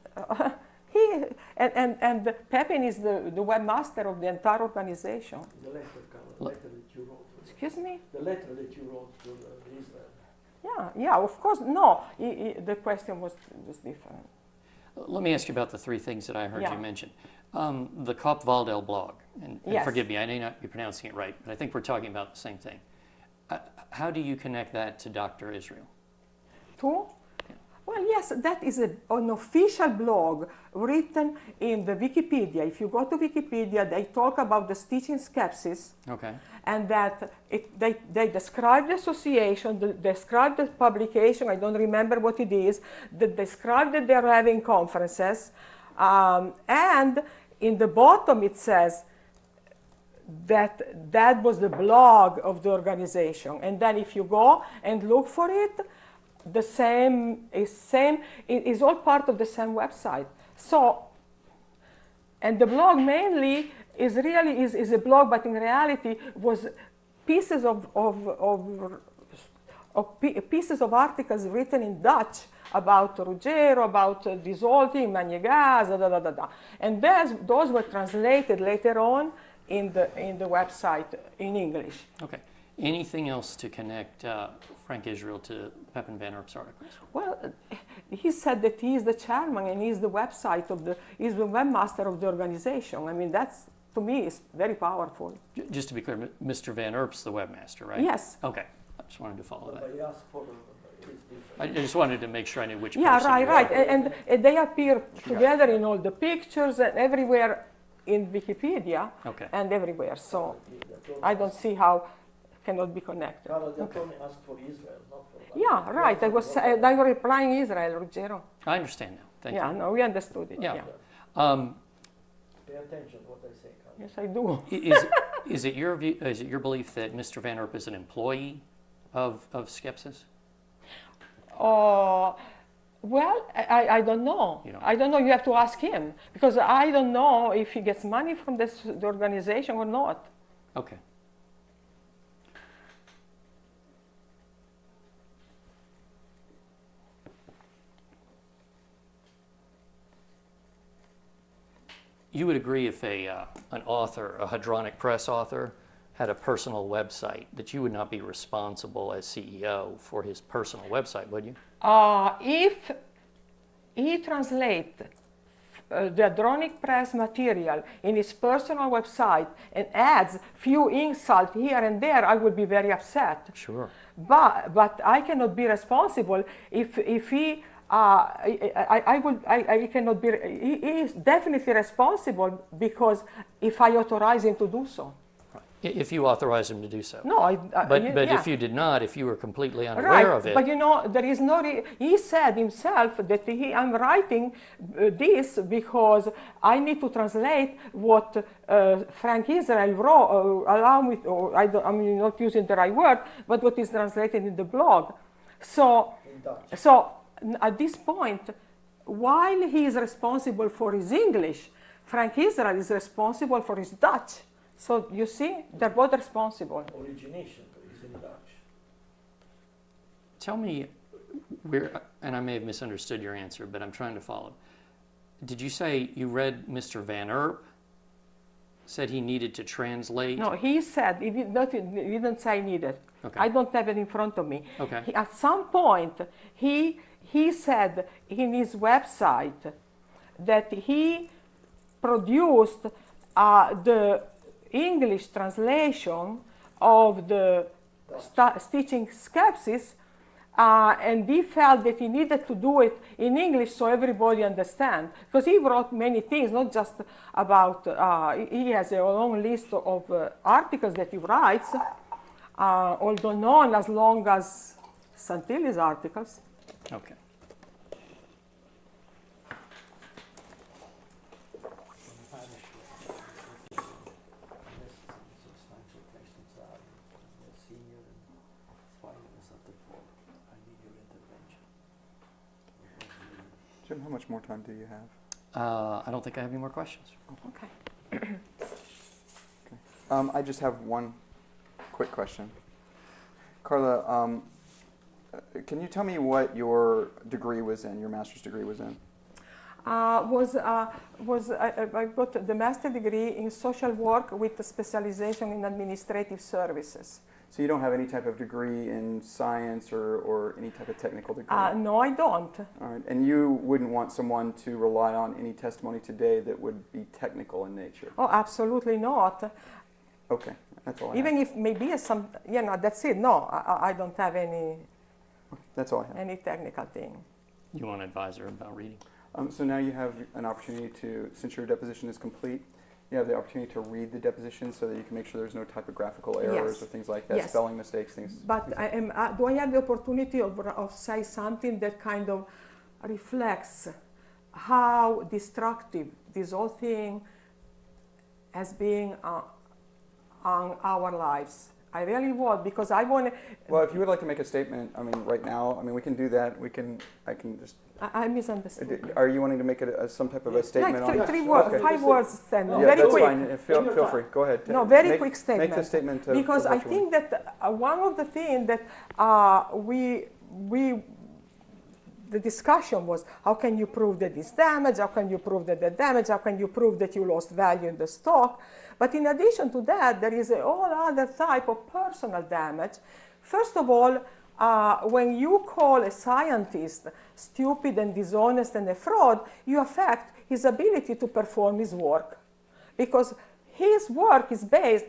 and Pepijn is the webmaster of the entire organization. The letter, Carla, letter that you wrote. Excuse me? The letter that you wrote to Israel. Yeah, of course. No, the question was different. Let me ask you about the three things that I heard Yeah. you mention. The Kop Valdel blog, and Yes. forgive me, I may not be pronouncing it right, but I think we're talking about the same thing. How do you connect that to Dr. Israel? Two? Well, yes, that is an official blog written in the Wikipedia. If you go to Wikipedia, they talk about the teaching skepsis. Okay. And that they describe the association, describe the publication, I don't remember what it is, they describe that they're having conferences, and in the bottom it says that was the blog of the organization. And then if you go and look for it, the same is all part of the same website. So, and the blog mainly is a blog, but in reality was pieces of pieces of articles written in Dutch about Ruggiero, about this whole thing, Maniegas, and those were translated later on in the website in English. Okay. Anything else to connect Frank Israel to Pepijn van Oort's articles? Well, he said that he is the chairman and he's the he's the webmaster of the organization. I mean, that's, to me, is very powerful. Just to be clear, Mr. Van Oort's the webmaster, right? Yes. Okay. I just wanted to follow that. I asked for I just wanted to make sure I knew which Yeah, person. right. And they appear together in all the pictures and everywhere in Wikipedia Okay. and everywhere. So I don't see how cannot be connected. Carla, they only asked for Israel, not for Yeah, right. I was replying Israel, Ruggiero. I understand now. Thank you. Yeah, no, we understood it. Yeah. Yeah. Pay attention to what I say, Carla. Yes, I do. Is it your view? Is it your belief that Mr. Van Oort is an employee of Skepsis? Well, I don't know. You don't. I don't know. You have to ask him because I don't know if he gets money from the organization or not. Okay. You would agree if an author, a Hadronic Press author, had a personal website, that you would not be responsible as CEO for his personal website, would you? If he translates the Hadronic Press material in his personal website and adds few insults here and there, I would be very upset. Sure. But I cannot be responsible if he. I cannot be. He is definitely responsible because if I authorize him to do so. If you authorize him to do so. No, But yeah. if you did not, if you were completely unaware Right, of it. but you know, there is no. He said himself that I'm writing this because I need to translate what Frank Israel wrote. Allow me, or I'm not using the right word, but what is translated in the blog. So, In Dutch. so at this point, while he is responsible for his English, Frank Israel is responsible for his Dutch. So you see, they're both responsible. Origination is in Dutch. Tell me where, and I may have misunderstood your answer, but I'm trying to follow. Did you say you read Mr. Van Oort's said he needed to translate? No, he said, he didn't say needed. Okay. I don't have it in front of me. Okay. At some point, he said in his website that he produced the English translation of the stitching skepsis, and he felt that he needed to do it in English so everybody understands. Because he wrote many things, not just about, he has a long list of articles that he writes, although not as long as Santilli's articles. Okay. Substantial questions are senior and finalists at the floor. I need your intervention. Jim, how much more time do you have? I don't think I have any more questions. Okay. I just have one quick question. Carla, can you tell me what your degree was in, your master's degree was in? I got the master's degree in social work with a specialization in administrative services. So you don't have any type of degree in science or any type of technical degree? No, I don't. All right. And you wouldn't want someone to rely on any testimony today that would be technical in nature? Oh, absolutely not. Okay, that's all I Even have. if maybe some, that's it. No, I don't have any That's all I have. any technical thing. You want to advise her about reading? So now you have an opportunity to, since your deposition is complete, you have the opportunity to read the deposition so that you can make sure there's no typographical errors Yes. or things like that, Yes. spelling mistakes, things. But things I am, do I have the opportunity of say something that kind of reflects how destructive this whole thing has been on our lives? I really would, because I want to. Well, if you would like to make a statement, I mean, right now, I mean, we can do that. I can just. I misunderstood. Are you wanting to make some type of a statement Like on? three words, Okay. 5 words, then. Yeah, Very that's quick. fine. Feel free. Go ahead. No, very Make- quick statement. Make the statement. Of Because what I you want. think that one of the things that the discussion was, how can you prove that it's damage? How can you prove that the damage? How can you prove that you lost value in the stock? But in addition to that, there is a whole other type of personal damage. First of all, when you call a scientist stupid and dishonest and a fraud, you affect his ability to perform his work. Because his work is based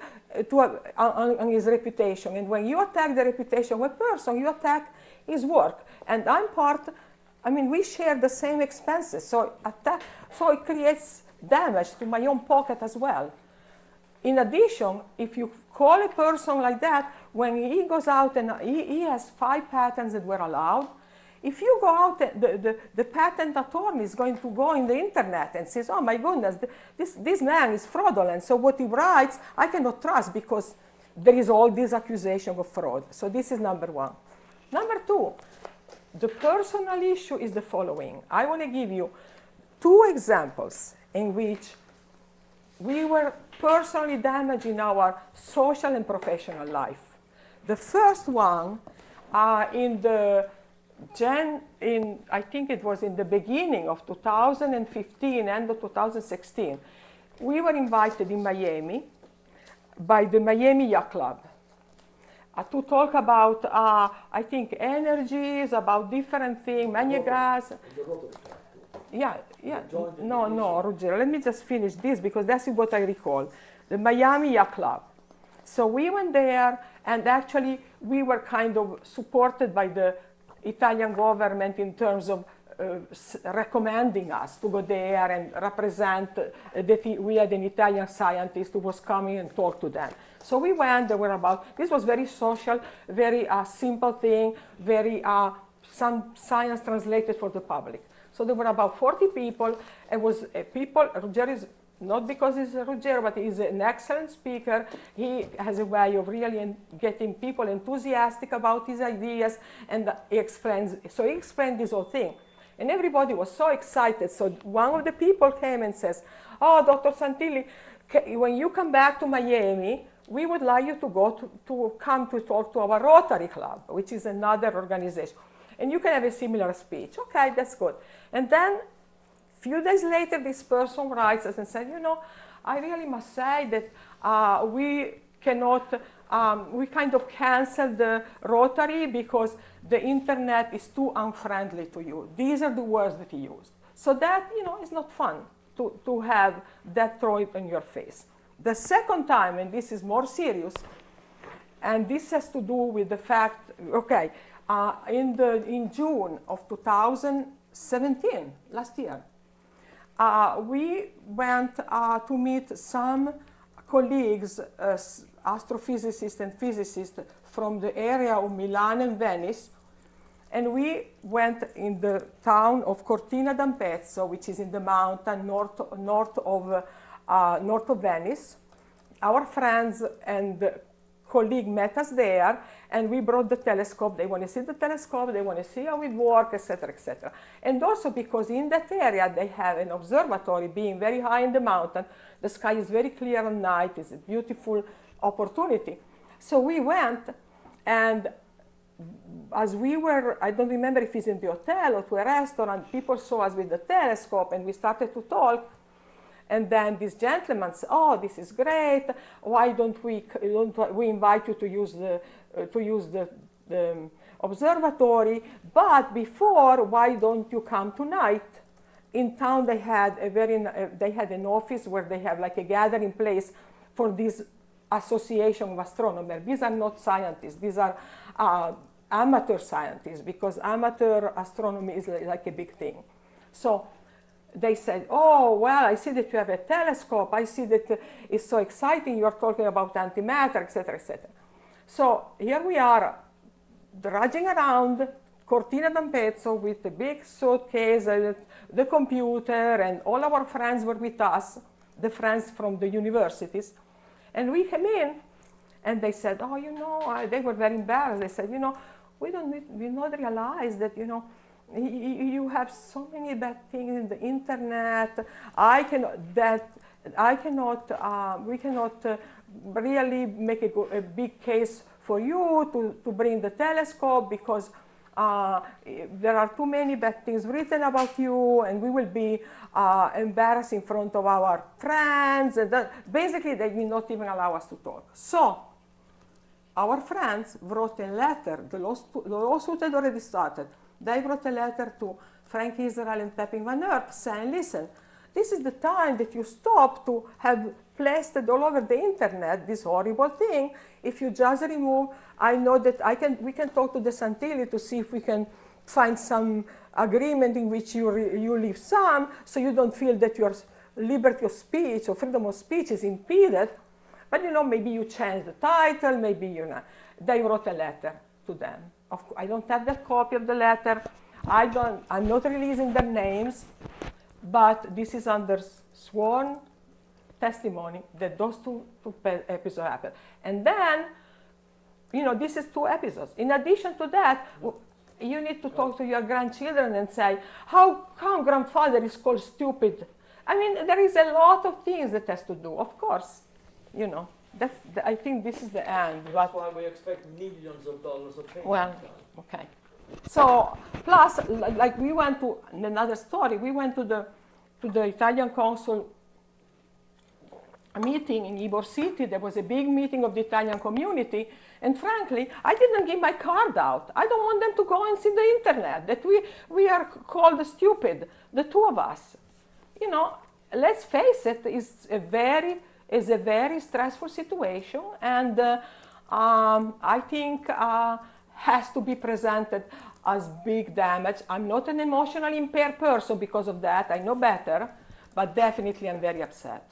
on his reputation. And when you attack the reputation of a person, you attack his work. And we share the same expenses. So it creates damage to my own pocket as well. In addition, if you call a person like that, when he goes out and he has 5 patents that were allowed, if you go out, the patent attorney is going to go in the internet and says, oh my goodness, this man is fraudulent. So what he writes, I cannot trust because there is all this accusation of fraud. So this is number one. Number two, the personal issue is the following. I want to give you 2 examples in which we were personally damaged in our social and professional life. The first one, I think it was in the beginning of 2015, end of 2016, we were invited in Miami by the Miami Yacht Club to talk about, I think, energies, about different things, gas. Yeah. No, Ruggero, let me just finish this because that's what I recall. The Miami Yacht Club. So we went there, and actually we were kind of supported by the Italian government in terms of recommending us to go there and represent that we had an Italian scientist who was coming and talk to them. So we went, this was very social, very simple thing, very some science translated for the public. So there were about 40 people. It was Ruggero is, not because he's Ruggero, but he's an excellent speaker. He has a way of really getting people enthusiastic about his ideas, and he explained this whole thing. And everybody was so excited. So one of the people came and says, oh, Dr. Santilli, when you come back to Miami, we would like you to come to talk to our Rotary Club, which is another organization. And you can have a similar speech. Okay, that's good. And then a few days later, this person writes us and said, I really must say that we cannot, we kind of canceled the Rotary because the internet is too unfriendly to you. These are the words that he used. So that, is not fun to have that thrown in your face. The second time, and this is more serious, and this has to do with the fact, okay, in June of 2017, last year, we went to meet some colleagues, astrophysicists and physicists from the area of Milan and Venice, and we went in the town of Cortina d'Ampezzo, which is in the mountain north of Venice. Our friends and colleague met us there, and we brought the telescope. They want to see the telescope, they want to see how it works, etc., etc. And also because in that area they have an observatory being very high in the mountain. The sky is very clear at night. It's a beautiful opportunity. So we went, and as we were, I don't remember if it's in the hotel or to a restaurant, people saw us with the telescope, and we started to talk. And then this gentleman said, "Oh, this is great. Why don't we invite you to use the observatory? But before, why don't you come tonight?" In town, they had an office where they have like a gathering place for this association of astronomers. These are not scientists. These are amateur scientists, because amateur astronomy is like a big thing. So they said, "Oh, well, I see that you have a telescope. I see that it's so exciting. You're talking about antimatter, etc., etc." So here we are, drudging around Cortina d'Ampezzo with a big suitcase, the computer, and all our friends were with us, the friends from the universities. And we came in, and they said, "Oh, they were very embarrassed. They said, we not realize that, you have so many bad things in the internet. We cannot really make a big case for you to bring the telescope, because there are too many bad things written about you, and we will be embarrassed in front of our friends." And basically, they will not even allow us to talk. So our friends wrote a letter. The lawsuit had already started. They wrote a letter to Frank Israel and Pepijn van Eert saying, "Listen, this is the time that you stop to have placed it all over the internet, this horrible thing. If you just remove, I know that we can talk to the Santilli to see if we can find some agreement in which you leave some, so you don't feel that your liberty of speech or freedom of speech is impeded. But maybe you change the title, maybe They wrote a letter to them. I don't have the copy of the letter. I'm not releasing their names, but this is under sworn testimony that those two episodes happened. And then, this is 2 episodes. In addition to that, you need to talk to your grandchildren and say, how come grandfather is called stupid? I mean, there is a lot of things that has to do, of course, I think this is the end. That's why we expect millions of dollars of payment. Well, okay. So, plus, like we went to another story. We went to the Italian consul meeting in Ybor City. There was a big meeting of the Italian community, and frankly, I didn't give my card out. I don't want them to go and see the internet. That we are called stupid, the 2 of us. Let's face it, is a very stressful situation, and I think has to be presented as big damage. I'm not an emotionally impaired person because of that. I know better, but definitely I'm very upset.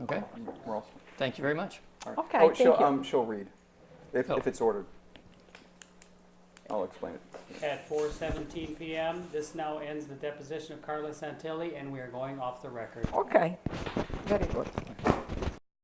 Okay. We're all Thank you very much. all right. Okay, Oh, thank you. she'll read if it's ordered. I'll explain it. At 4:17 p.m., this now ends the deposition of Carla Santilli, and we are going off the record. Okay, very good.